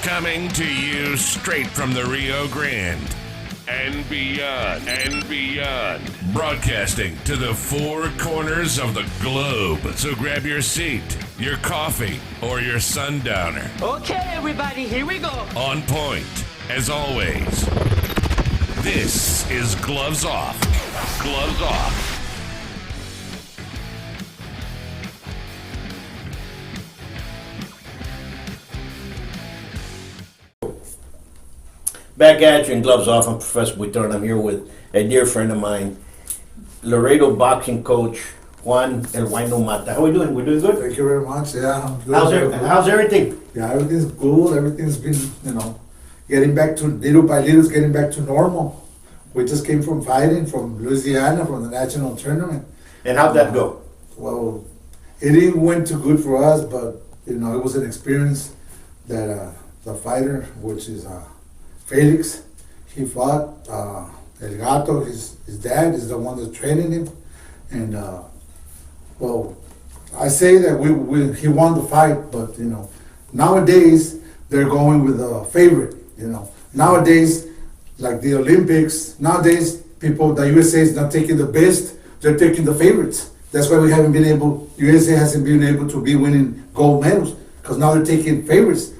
Coming to you straight from the Rio Grande and beyond. Broadcasting to the four corners of the globe. So grab your seat, your coffee, or your sundowner. Okay, everybody, here we go. On point, as always. This is Gloves Off. Gloves Off. Back at you and Gloves Off. I'm Professor Buitrón. I'm here with a dear friend of mine, Laredo boxing coach, Juan El Wyno Mata. How are we doing? We're doing good? Thank you very much. Yeah, I'm good. How's everything? Yeah, everything's good. Everything's been, getting back to, little by little, getting back to normal. We just came from fighting from Louisiana, from the national tournament. And how'd that go? Well, it didn't went too good for us, but, it was an experience that the fighter, which is Felix, he fought. El Gato, his dad, is the one that's training him. And, I say that he won the fight, but, nowadays, they're going with a favorite, Nowadays, like the Olympics, nowadays, the USA is not taking the best, they're taking the favorites. That's why USA hasn't been able to be winning gold medals, because now they're taking favorites.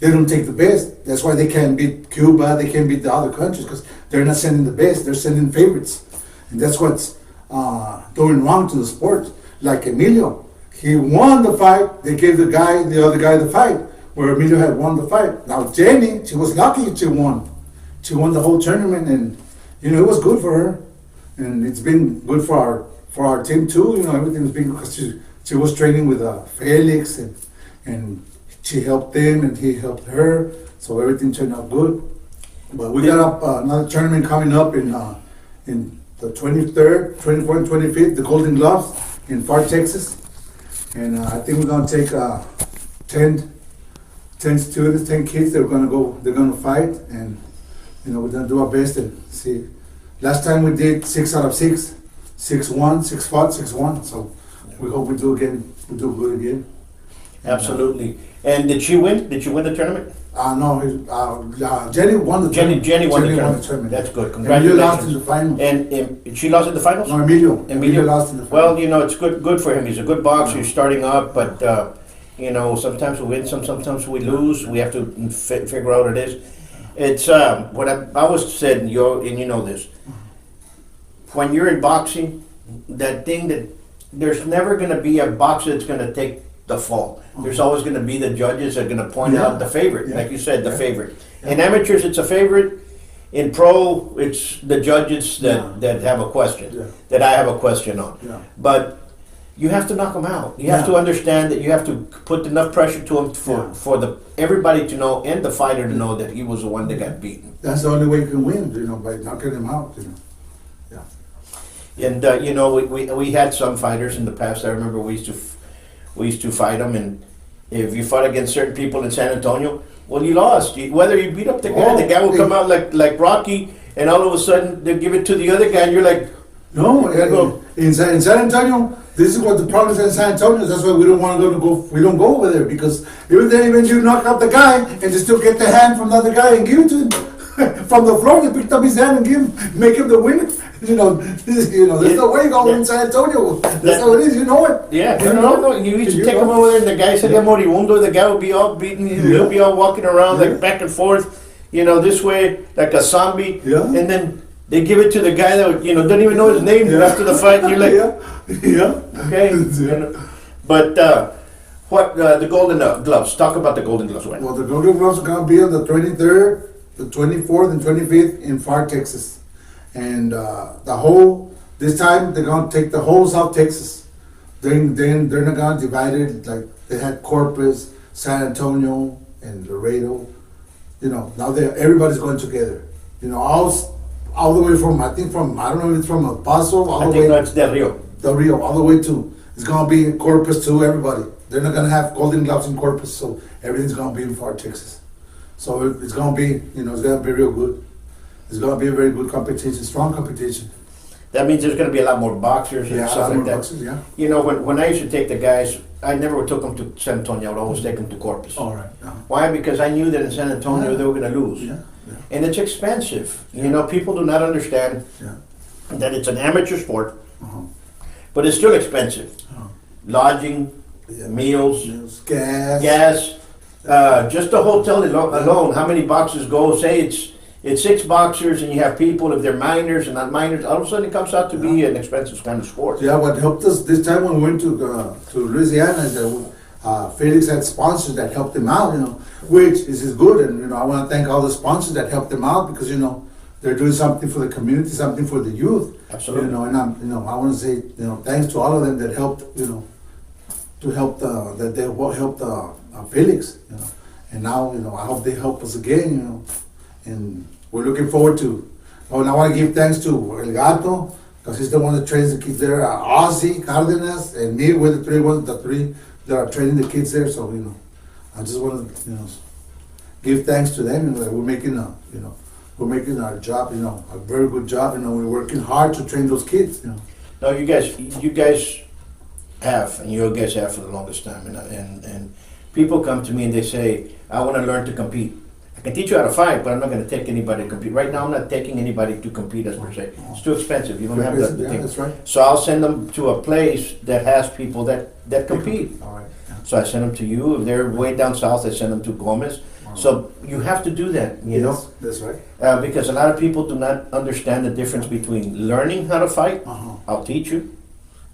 They don't take the best. That's why they can't beat Cuba, they can't beat the other countries, because they're not sending the best, they're sending favorites. And that's what's doing wrong to the sport. Like Emilio, he won the fight, they gave the other guy the fight, where Emilio had won the fight. Now Jenny, she was lucky she won. She won the whole tournament, and it was good for her. And it's been good for our team too, everything's been good, because she was training with Felix, and she helped him and he helped her, so everything turned out good. But we got another tournament coming up in the 23rd, 24th, and 25th, the Golden Gloves in Far Texas. And I think we're gonna take 10 students, 10 kids. They're gonna fight, and we're gonna do our best and see. Last time we did 6 out of 6, 6-1, 6 fought, 6-1. So we hope we do good again. Absolutely. And did she win? Did you win the tournament? No, Jenny won the tournament. Jenny won the tournament. That's good. Emilio lost in the finals. And she lost in the finals? No, Emilio lost in the finals. Well, it's good for him. He's a good boxer. He's starting up, but sometimes we win, sometimes we lose. We have to figure out what it is. It's what I always said, and you know this. When you're in boxing, that thing that there's never going to be a boxer that's going to take the fall. There's always going to be the judges that are going to point out the favorite, like you said, the favorite. In amateurs, it's a favorite. In pro, it's the judges that have a question, that I have a question on. Yeah. But you have to knock them out. You have to understand that you have to put enough pressure to him for everybody to know, and the fighter to know, that he was the one that got beaten. That's the only way you can win, by knocking him out. Yeah. And we had some fighters in the past. I remember we used to fight them, and if you fought against certain people in San Antonio, well, you lost. Whether you beat up the guy will come out like Rocky, and all of a sudden they give it to the other guy, and you're like, no. In San Antonio, this is what the problem is in San Antonio. That's why we don't want to go. We don't go over there, because even you knock out the guy and they still get the hand from the other guy and give it to him from the floor. They picked up his hand and make him the winner. There's no way going in San Antonio. That's how it is. You know it. Yeah, no. You used to take him over there, and the guy said, "Moribundo." The guy would be all beaten. He'll be all walking around like back and forth, this way, like a zombie. Yeah. And then they give it to the guy that doesn't even know his name after the fight. And you're like, okay. But what the Golden Gloves? Talk about the Golden Gloves. Well, the Golden Gloves are gonna be on the 23rd, the 24th, and 25th in Far Texas. And this time they're gonna take the whole South Texas. Then they're not gonna divide it like they had Corpus, San Antonio, and Laredo. Now everybody's going together. All the way from I don't know if it's from El Paso all the way. That's Del Rio. Del Rio, all the way to it's gonna be in Corpus too. Everybody. They're not gonna have Golden Gloves in Corpus, so everything's gonna be in Far Texas. So it's gonna be it's gonna be real good. It's going to be a very good competition, strong competition. That means there's going to be a lot more boxers and stuff like that. Boxers, yeah. When I used to take the guys, I never took them to San Antonio. I would always take them to Corpus. All right. Why? Because I knew that in San Antonio they were going to lose. Yeah. And it's expensive. You know, people do not understand Yeah. that it's an amateur sport, Uh-huh. but it's still expensive. Uh-huh. Lodging, Yeah. meals, Gas. gas, just the hotel alone. How many boxers go? Say it's 6 boxers, and you have people, if they're minors and not minors, all of a sudden it comes out to be an expensive kind of sport. Yeah, what helped us this time when we went to Louisiana is that Felix had sponsors that helped him out, which is good. And, I want to thank all the sponsors that helped him out because, they're doing something for the community, something for the youth. Absolutely. And I want to say, thanks to all of them that helped, to help that they helped Felix, And now, I hope they help us again, And we're looking forward to. And I want to give thanks to El Gato, because he's the one that trains the kids there. Ozzy, Cardenas, and me, we're the three that are training the kids there. So, I just want to, give thanks to them. That we're making we're making our job, a very good job. We're working hard to train those kids. No, you guys have, and you guys have for the longest time, and people come to me and they say, I want to learn to compete. I can teach you how to fight, but I'm not going to take anybody to compete. Right now, I'm not taking anybody to compete as per se. It's too expensive. You don't have the thing. That's right. So I'll send them to a place that has people that compete. All right. Yeah. So I send them to you. If they're way down south, I send them to Gomez. So you have to do that, Yes, that's right. because a lot of people do not understand the difference between learning how to fight, Uh-huh. I'll teach you,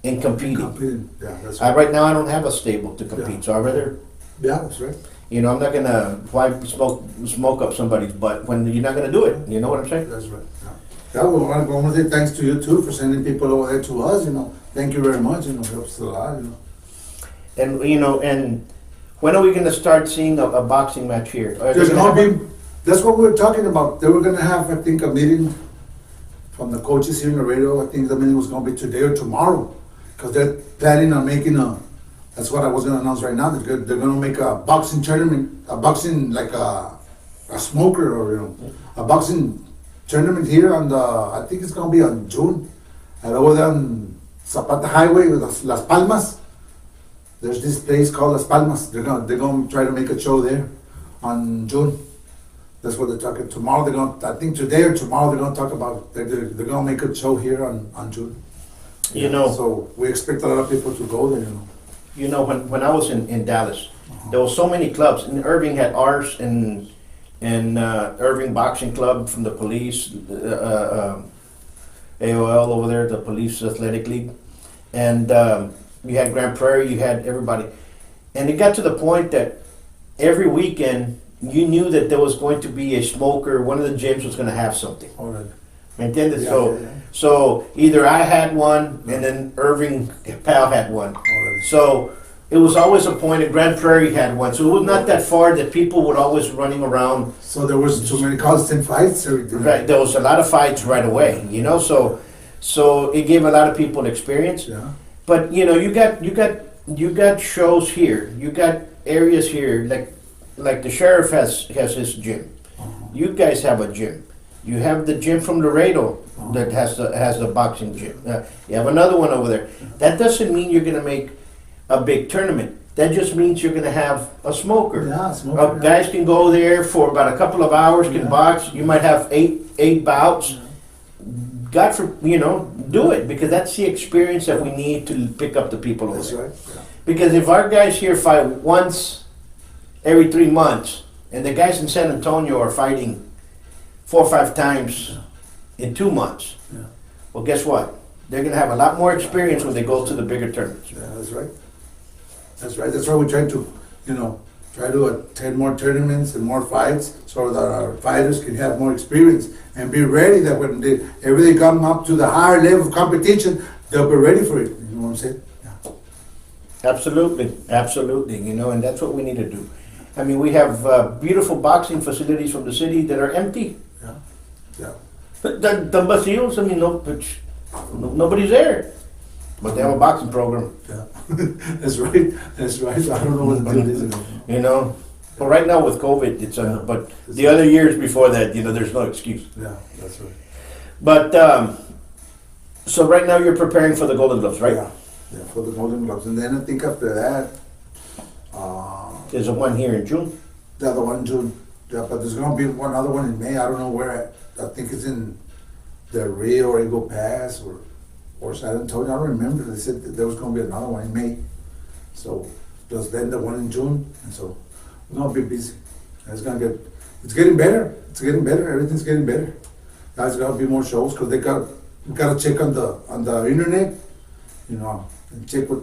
and competing. Yeah, that's right. Right now, I don't have a stable to compete, so I'd rather, Yeah, that's right. I'm not gonna smoke up somebody's butt when you're not gonna do it. You know what I'm saying? That's right. Yeah, we want to say thanks to you too for sending people over there to us. Thank you very much. It helps a lot. And and when are we gonna start seeing a boxing match here? There's gonna be. That's what we were talking about. They were gonna have, I think, a meeting from the coaches here in Laredo. I think the meeting was gonna be today or tomorrow, because they're planning on making a. That's what I was gonna announce right now. They're gonna make a boxing tournament, a boxing like a smoker or a boxing tournament here on the. I think it's gonna be on June, and over there on Zapata Highway with Las Palmas. There's this place called Las Palmas. They're gonna try to make a show there on June. That's what they're talking. Tomorrow I think today or tomorrow they're gonna talk about. They're gonna make a show here on June. So we expect a lot of people to go there. When I was in Dallas, there were so many clubs. And Irving had ours, and Irving Boxing Club from the police, AOL over there, the Police Athletic League, and you had Grand Prairie, you had everybody, and it got to the point that every weekend you knew that there was going to be a smoker. One of the gyms was going to have something. All right. ¿Me entiendes? Yeah. So either I had one, and then Irving Pal had one. Already. So it was always a point, and Grand Prairie had one. So it was not that far that people would always running around. So there was too many constant fights. Right, there was a lot of fights right away, So it gave a lot of people experience. Yeah. But you got shows here. You got areas here, like the sheriff has his gym. You guys have a gym. You have the gym from Laredo that has the boxing gym. You have another one over there. That doesn't mean you're gonna make a big tournament. That just means you're gonna have a smoker. Yeah, smoker. Guys can go there for about a couple of hours, can box. You might have eight bouts. Do it, because that's the experience that we need to pick up the people over That's there. right. Yeah. Because if our guys here fight once every 3 months, and the guys in San Antonio are fighting 4 or 5 times in 2 months, Yeah. well, guess what? They're going to have a lot more experience when they go to the bigger tournaments. Yeah, that's right. That's right. That's why we try to, try to attend more tournaments and more fights so that our fighters can have more experience and be ready that when they come up to the higher level of competition, they'll be ready for it. You know what I'm saying? Yeah. Absolutely. And that's what we need to do. I mean, we have beautiful boxing facilities from the city that are empty. Yeah. The vacíos, nobody's there. But they have a boxing program. Yeah. That's right. I don't know what the deal is. But right now with COVID, it's but the other years before that, there's no excuse. Yeah, that's right. But so right now you're preparing for the Golden Gloves, right? Yeah, for the Golden Gloves. And then I think after that, There's a one here in June. the other one in June. Yeah, but there's gonna be another one in May. I don't know where at. I think it's in the Rio or Eagle Pass or San Antonio. I don't remember. They said that there was gonna be another one in May. So just then the one in June. And so we're gonna be busy. And it's getting better. It's getting better. Everything's getting better. Guys gotta be more shows because we gotta check on the internet, you know, and check what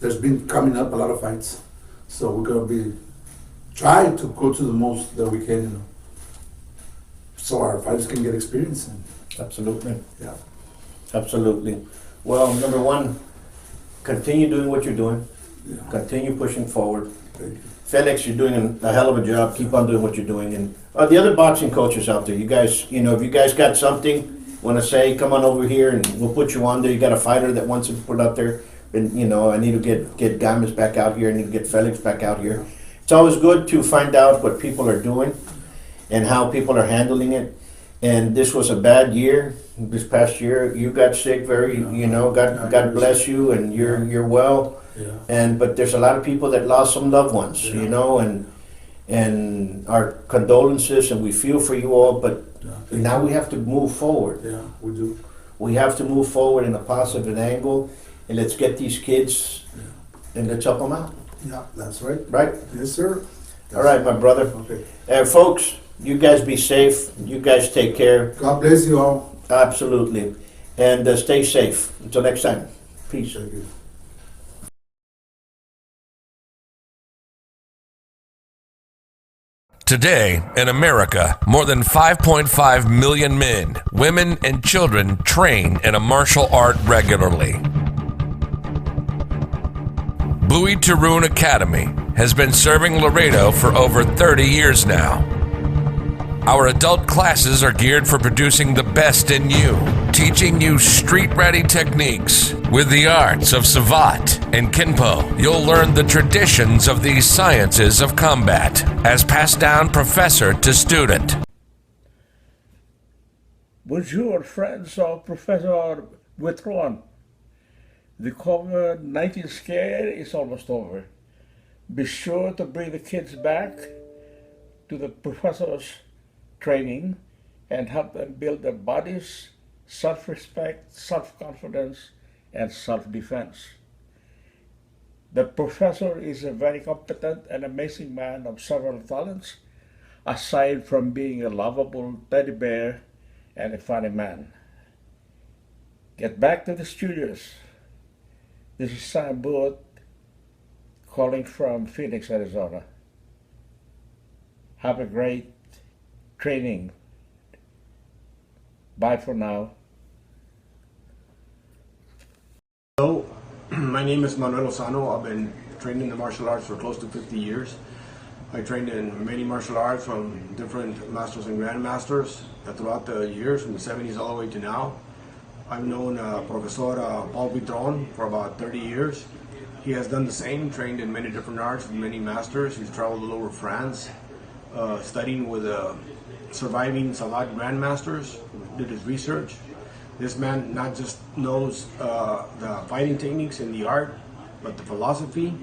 there's been coming up a lot of fights. So we're gonna try to go to the most that we can, you know, so our fighters can get experience. And, Absolutely. yeah. Absolutely. Well, number one, continue doing what you're doing. Yeah. Continue pushing forward. Thank you. Felix, you're doing a hell of a job. Keep on doing what you're doing. And the other boxing coaches out there, you guys, you know, if you guys got something, want to say, come on over here and we'll put you on there. You got a fighter that wants to put out there. And, you know, I need to get Gamas back out here. I need to get Felix back out here. It's always good to find out what people are doing and how people are handling it. And this was a bad year. This past year, you got sick. You know, God bless you, and you're well. Yeah. But there's a lot of people that lost some loved ones. Yeah. You know, and our condolences, and we feel for you all. But now we have to move forward. Yeah, we do. We have to move forward in a positive angle, and let's get these kids and let's help them out. Yeah, that's right. Right? Yes, sir. All right, my brother. Okay. Folks, you guys be safe. You guys take care. God bless you all. Absolutely. And stay safe. Until next time. Peace. Thank you. Today, in America, more than 5.5 million men, women, and children train in a martial art regularly. Buitron Academy has been serving Laredo for over 30 years now. Our adult classes are geared for producing the best in you, teaching you street-ready techniques. With the arts of Savate and Kinpo, you'll learn the traditions of these sciences of combat, as passed down professor to student. Bonjour, friends of Professor Buitrón. The COVID-19 scare is almost over. Be sure to bring the kids back to the professor's training and help them build their bodies, self-respect, self-confidence, and self-defense. The professor is a very competent and amazing man of several talents, aside from being a lovable teddy bear and a funny man. Get back to the studios. This is Sam Booth calling from Phoenix, Arizona. Have a great training. Bye for now. Hello, my name is Manuel Lozano. I've been trained in the martial arts for close to 50 years. I trained in many martial arts from different masters and grandmasters throughout the years, from the 70s all the way to now. I've known Professor Paul Buitrón for about 30 years. He has done the same, trained in many different arts with many masters. He's traveled all over France, studying with surviving Savate grandmasters, did his research. This man not just knows the fighting techniques and the art, but the philosophy,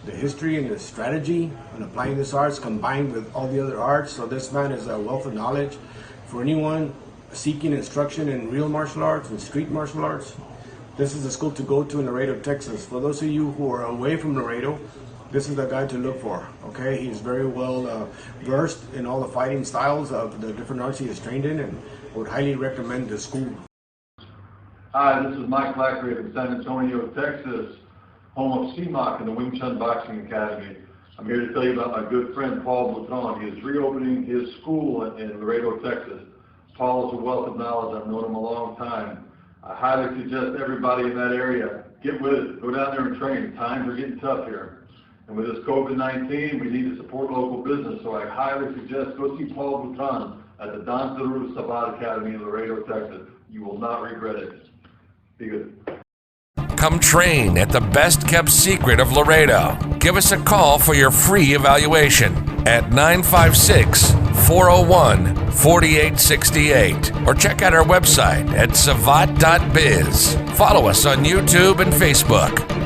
the history and the strategy and applying this arts combined with all the other arts. So this man is a wealth of knowledge for anyone seeking instruction in real martial arts and street martial arts. This is the school to go to in Laredo, Texas. For those of you who are away from Laredo, this is the guy to look for. Okay, he's very well versed in all the fighting styles of the different arts he is trained in, and I would highly recommend the school. Hi, this is Mike Lackery from San Antonio, Texas, home of CMOC and the Wing Chun Boxing Academy. I'm here to tell you about my good friend Paul Buitrón. He is reopening his school in Laredo, Texas. Paul is a wealth of knowledge. I've known him a long time. I highly suggest everybody in that area get with it. Go down there and train. Times are getting tough here. And with this COVID-19, we need to support local business. So I highly suggest go see Paul Buitrón at the Don Zerou Savate Academy in Laredo, Texas. You will not regret it. Be good. Come train at the best kept secret of Laredo. Give us a call for your free evaluation at 956 401-4868 or check out our website at savat.biz. Follow us on YouTube and Facebook.